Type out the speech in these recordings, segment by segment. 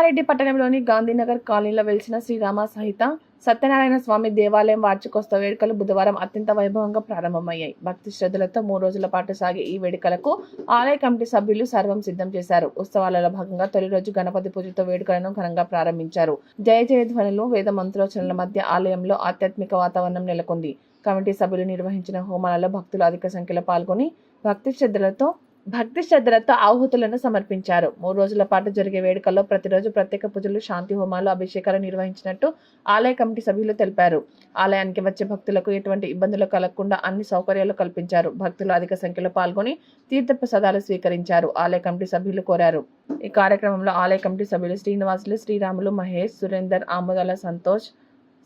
కామారెడ్డి పట్టణంలోని గాంధీనగర్ కాలనీలో వెలిసిన శ్రీరామ సహిత సత్యనారాయణ స్వామి దేవాలయం వార్షికోత్సవ వేడుకలు బుధవారం అత్యంత వైభవంగా ప్రారంభమయ్యాయి. భక్తి శ్రద్ధలతో 3 రోజుల పాటు సాగే ఈ వేడుకలకు ఆలయ కమిటీ సభ్యులు సర్వం సిద్ధం చేశారు. ఉత్సవాలలో భాగంగా తొలి రోజు గణపతి పూజతో వేడుకలను ఘనంగా ప్రారంభించారు. జయ జయ ధ్వనులు, వేద మంత్రోచ్చరణల మధ్య ఆలయంలో ఆధ్యాత్మిక వాతావరణం నెలకొంది. కమిటీ సభ్యులు నిర్వహించిన హోమాలలో భక్తులు అధిక సంఖ్యలో పాల్గొని భక్తి శ్రద్ధలతో ఆహుతులను సమర్పించారు. 3 రోజుల పాటు జరిగే వేడుకల్లో ప్రతిరోజు ప్రత్యేక పూజలు, శాంతి హోమాలు, అభిషేకాలు నిర్వహించినట్టు ఆలయ కమిటీ సభ్యులు తెలిపారు. ఆలయానికి వచ్చే భక్తులకు ఎటువంటి ఇబ్బందులు కలగకుండా అన్ని సౌకర్యాలు కల్పించారు. భక్తులు అధిక సంఖ్యలో పాల్గొని తీర్థ ప్రసాదాలు స్వీకరించారు. ఆలయ కమిటీ సభ్యులు కోరారు. ఈ కార్యక్రమంలో ఆలయ కమిటీ సభ్యులు శ్రీనివాసులు, శ్రీరాములు, మహేష్, సురేందర్, ఆమోదాల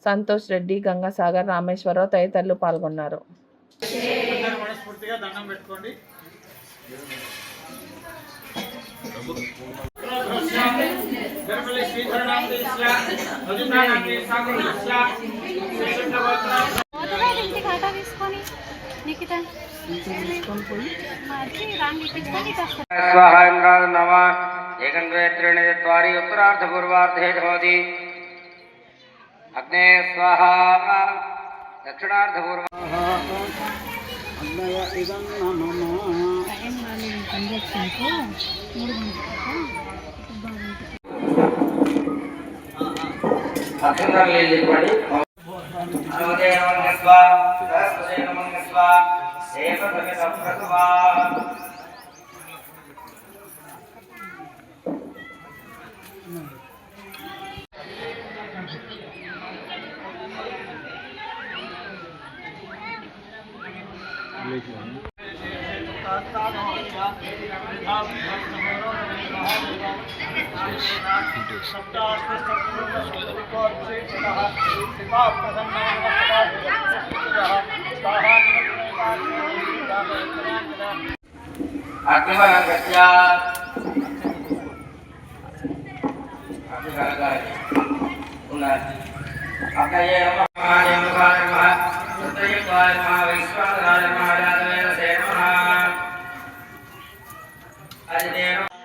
సంతోష్ రెడ్డి, గంగాసాగర్, రామేశ్వరరావు తదితరులు పాల్గొన్నారు. उत्तरार्धपूर्वार्धे अग्ने स्वाहा दक्षिणार्धपूर्व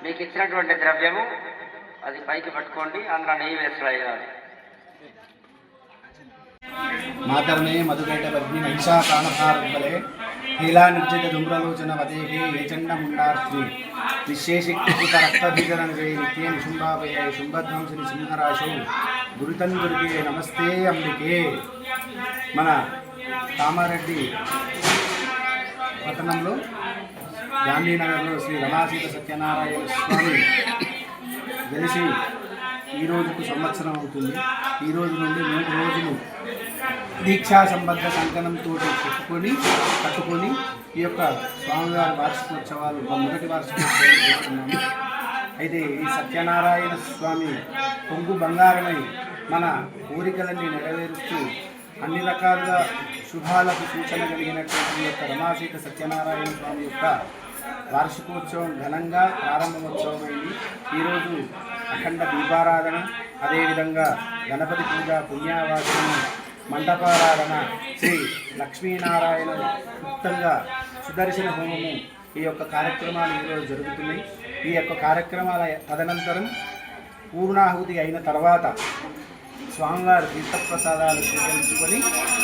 మీకు ఇచ్చినటువంటి ద్రవ్యము అది పైకి పట్టుకోండి, అందులో నెయ్యి వేసుకోవాలి. మాతర్మే మధుకైట పద్మి మహిషా ప్రాణభారబలే హీలా నిర్జిత ధూమ్రలోచన వదేహే ఏచండ ముండార్త్రి విశేషికృత రక్తభీజనంజయ నిత్యే నిశుంభావయ శుంభధ్వంసిని సింహరాశౌ గురుతందుర్గే నమస్తే అంబికే. మన కామారెడ్డి పట్టణంలో గాంధీనగర్లో శ్రీ రమాసీత సత్యనారాయణ స్వామి వెలిసి ఈ రోజుకు సంవత్సరం అవుతుంది. ఈ రోజు నుండి 3 రోజులు దీక్షా సంబద్ధ కంకణంతో కట్టుకొని ఈ యొక్క స్వామివారి వార్షికోత్సవాలు మొదటి వార్షికోత్సవాలు చేస్తున్నాము. అయితే ఈ సత్యనారాయణ స్వామి కొంగు బంగారమై మన కోరికలన్నీ నెరవేరుస్తూ అన్ని రకాలుగా శుభాలకు సూచన కలిగినటువంటి యొక్క రమాసీత సత్యనారాయణ స్వామి యొక్క వార్షికోత్సవం ఘనంగా ప్రారంభోత్సవమైంది. ఈరోజు అఖండ దీపారాధన, అదేవిధంగా గణపతి పూజ, పుణ్యావాసన, మండపారాధన, శ్రీ లక్ష్మీనారాయణ క్లుప్తంగా సుదర్శన హోమము ఈ యొక్క కార్యక్రమాలు ఈరోజు జరుగుతున్నాయి. ఈ యొక్క కార్యక్రమాల తదనంతరం పూర్ణాహుతి అయిన తర్వాత స్వామివారి తీర్థప్రసాదాలు స్వీకరించుకొని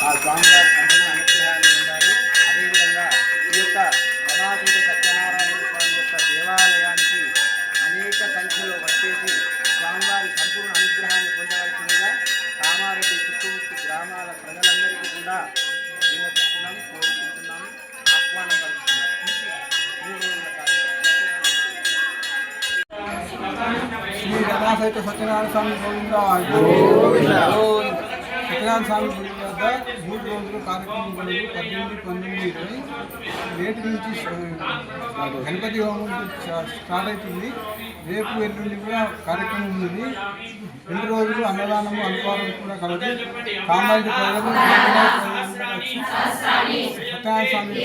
ఆ స్వామివారి సంపూర్ణ అనుగ్రహాన్ని పొందాలి. అదేవిధంగా ఈ యొక్క రమాసీత సత్యనారాయణ స్వామి యొక్క దేవాలయానికి అనేక సంఖ్యలో వచ్చేసి స్వామివారి సంపూర్ణ అనుగ్రహాన్ని పొందవలసిందిగా కామారెడ్డి చుట్టుముట్టు గ్రామాల ప్రజలందరికీ కూడా విన్నవిస్తున్నాం, కోరుకుంటున్నాం, ఆహ్వానం పలుకుతున్నాం. 3 రోజుల శ్రీ రమాసహిత సత్యనారాయణ స్వామి సత్యనారాయణ స్వామి గుడి వద్ద 3 రోజులు కార్యక్రమం జరిగి 18, 19, 20 రేపు నుంచి గణపతి హోమం స్టార్ట్ అవుతుంది. రేపు ఎల్లుండి కూడా కార్యక్రమం ఉంది. 2 రోజులు అన్నదానము అల్పారం కూడా కలదు. కామారెడ్డి ప్రజలు సత్యనారాయణ స్వామి